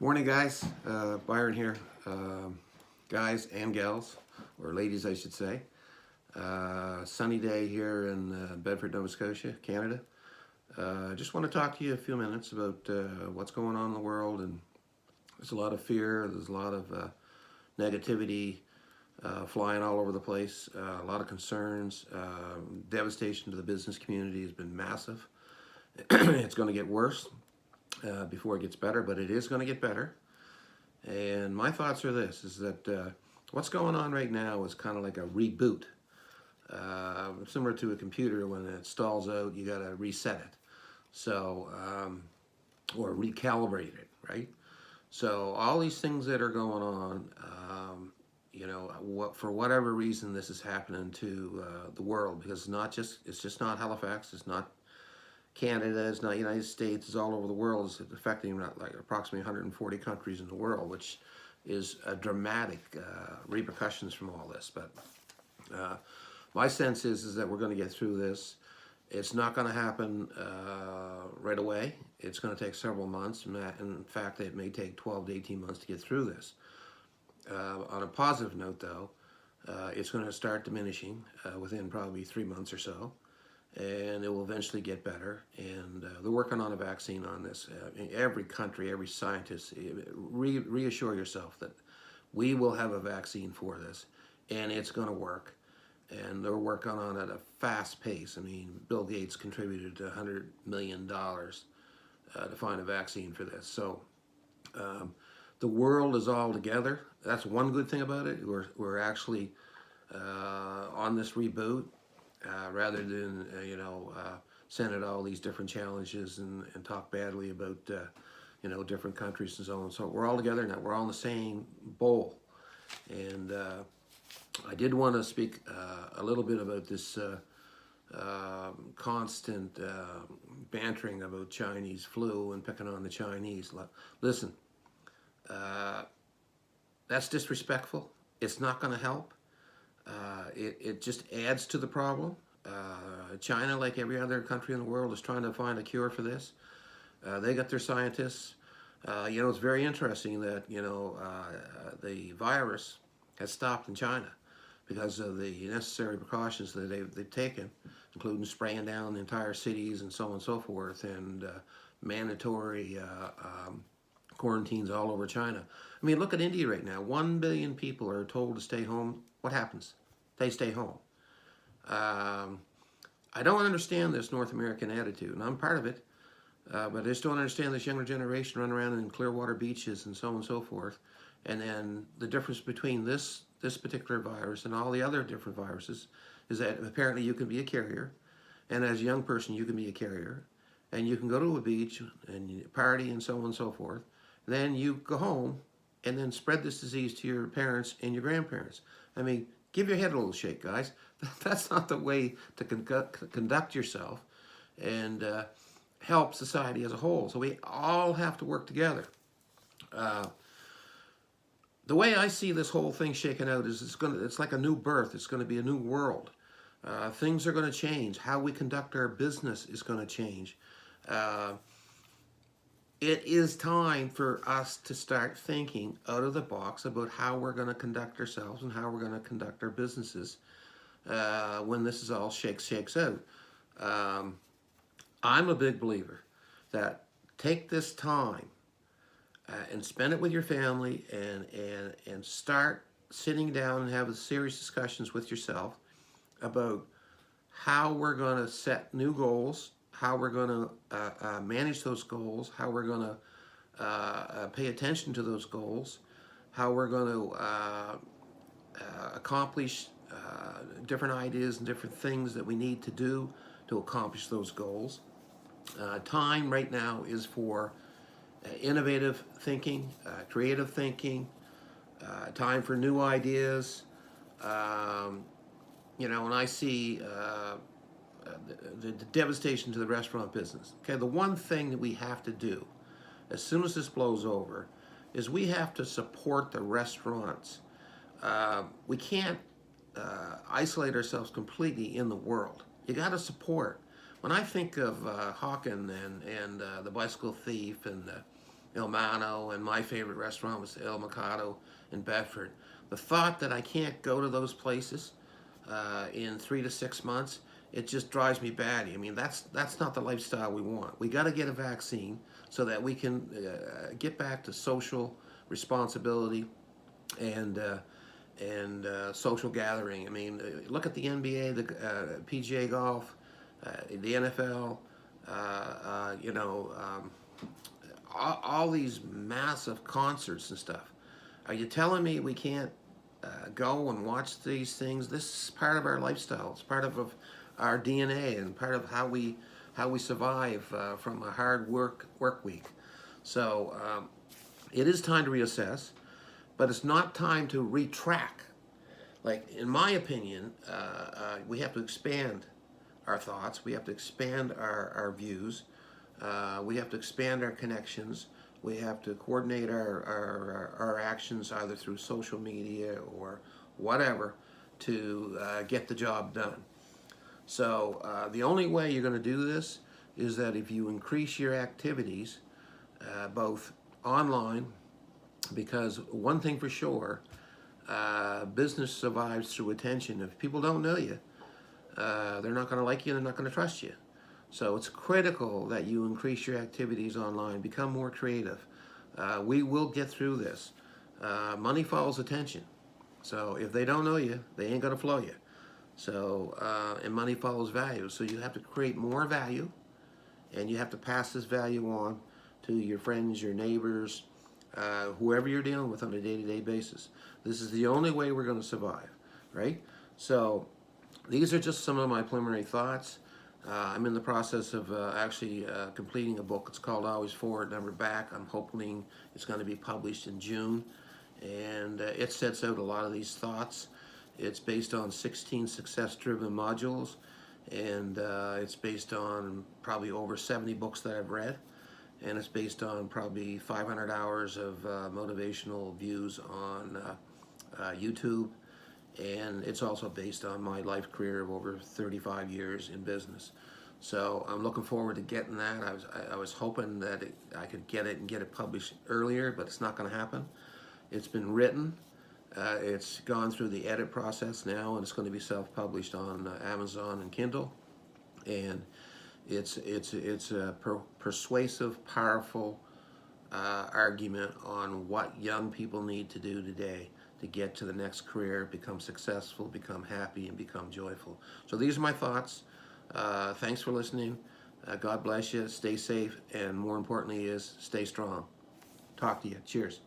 Morning, guys. Byron here. Guys and gals, or ladies, I should say. Sunny day here in Bedford, Nova Scotia, Canada. I just want to talk to you a few minutes about what's going on in the world. And there's a lot of fear, there's a lot of negativity flying all over the place, a lot of concerns. Devastation to the business community has been massive. It's going to get worse before it gets better, but it is going to get better. And my thoughts are this, is that what's going on right now is kind of like a reboot. Similar to a computer, when it stalls out, you got to reset it. So, or recalibrate it, right? So all these things that are going on, for whatever reason this is happening to the world, because it's just not Halifax, it's not Canada, it's not United States, it's all over the world. It's affecting like approximately 140 countries in the world, which is a dramatic repercussions from all this. But my sense is that we're going to get through this. It's not going to happen right away. It's going to take several months. In fact, it may take 12 to 18 months to get through this. On a positive note, though, it's going to start diminishing within probably 3 months or so, and it will eventually get better. And they're working on a vaccine on this. Every country, every scientist, reassure yourself that we will have a vaccine for this, and it's going to work. And they're working on it at a fast pace. I mean, Bill Gates contributed $100 million to find a vaccine for this. So the world is all together. That's one good thing about it. We're actually on this reboot rather than send it all these different challenges and talk badly about different countries and so on. So we're all together now. We're all in the same bowl. And I did want to speak a little bit about this constant bantering about Chinese flu and picking on the Chinese. Listen, that's disrespectful. It's not going to help. It just adds to the problem. China, like every other country in the world, is trying to find a cure for this. They got their scientists. It's very interesting that the virus has stopped in China because of the necessary precautions that they've taken, including spraying down the entire cities and so on and so forth, and mandatory quarantines all over China. I mean, look at India right now. 1 billion people are told to stay home. What happens? They stay home. I don't understand this North American attitude, and I'm part of it, but I just don't understand this younger generation running around in Clearwater beaches and so on and so forth. And then the difference between this particular virus and all the other different viruses is that apparently you can be a carrier, and as a young person you can be a carrier, and you can go to a beach and party and so on and so forth. Then you go home and then spread this disease to your parents and your grandparents. I mean, give your head a little shake, guys. That's not the way to conduct yourself and help society as a whole. So we all have to work together. The way I see this whole thing shaken out is it's like a new birth. It's going to be a new world. Things are going to change. How we conduct our business is going to change. It is time for us to start thinking out of the box about how we're going to conduct ourselves and how we're going to conduct our businesses when this is all shakes out. I'm a big believer that take this time and spend it with your family and start sitting down and having serious discussions with yourself about how we're going to set new goals, how we're going to manage those goals, how we're going to pay attention to those goals, how we're going to accomplish different ideas and different things that we need to do to accomplish those goals. Time right now is for innovative thinking, creative thinking, time for new ideas. When I see the devastation to the restaurant business. Okay, the one thing that we have to do as soon as this blows over is we have to support the restaurants. We can't isolate ourselves completely in the world. You got to support. When I think of Hawken and the bicycle thief and El Mano, and my favorite restaurant was El Mikado in Bedford. The thought that I can't go to those places in 3 to 6 months, it just drives me batty. I mean, that's not the lifestyle we want. We got to get a vaccine so that we can get back to social responsibility and social gathering. I mean, look at the NBA, the PGA golf, the NFL. You know, all these massive concerts and stuff. Are you telling me we can't go and watch these things? This is part of our lifestyle. It's part of our DNA and part of how we survive from a hard work week. So it is time to reassess, but it's not time to retrack. Like in my opinion, we have to expand our thoughts. We have to expand our views. We have to expand our connections. We have to coordinate our actions either through social media or whatever to get the job done. So the only way you're going to do this is that if you increase your activities, both online, because one thing for sure, business survives through attention. If people don't know you, they're not going to like you, they're not going to trust you. So it's critical that you increase your activities online, become more creative. We will get through this. Money follows attention. So if they don't know you, they ain't going to flow you. So, and money follows value. So you have to create more value, and you have to pass this value on to your friends, your neighbors, whoever you're dealing with on a day-to-day basis. This is the only way we're going to survive, right? So these are just some of my preliminary thoughts. I'm in the process of actually completing a book. It's called Always Forward, Never Back. I'm hoping it's going to be published in June. And it sets out a lot of these thoughts. It's based on 16 success-driven modules. And it's based on probably over 70 books that I've read. And it's based on probably 500 hours of motivational views on YouTube. And it's also based on my life career of over 35 years in business. So I'm looking forward to getting that. I was hoping that I could get it published earlier, but it's not going to happen. It's been written. It's gone through the edit process now, and it's going to be self-published on Amazon and Kindle. And it's a persuasive, powerful argument on what young people need to do today to get to the next career, become successful, become happy, and become joyful. So these are my thoughts. Thanks for listening. God bless you. Stay safe, and more importantly is stay strong. Talk to you. Cheers.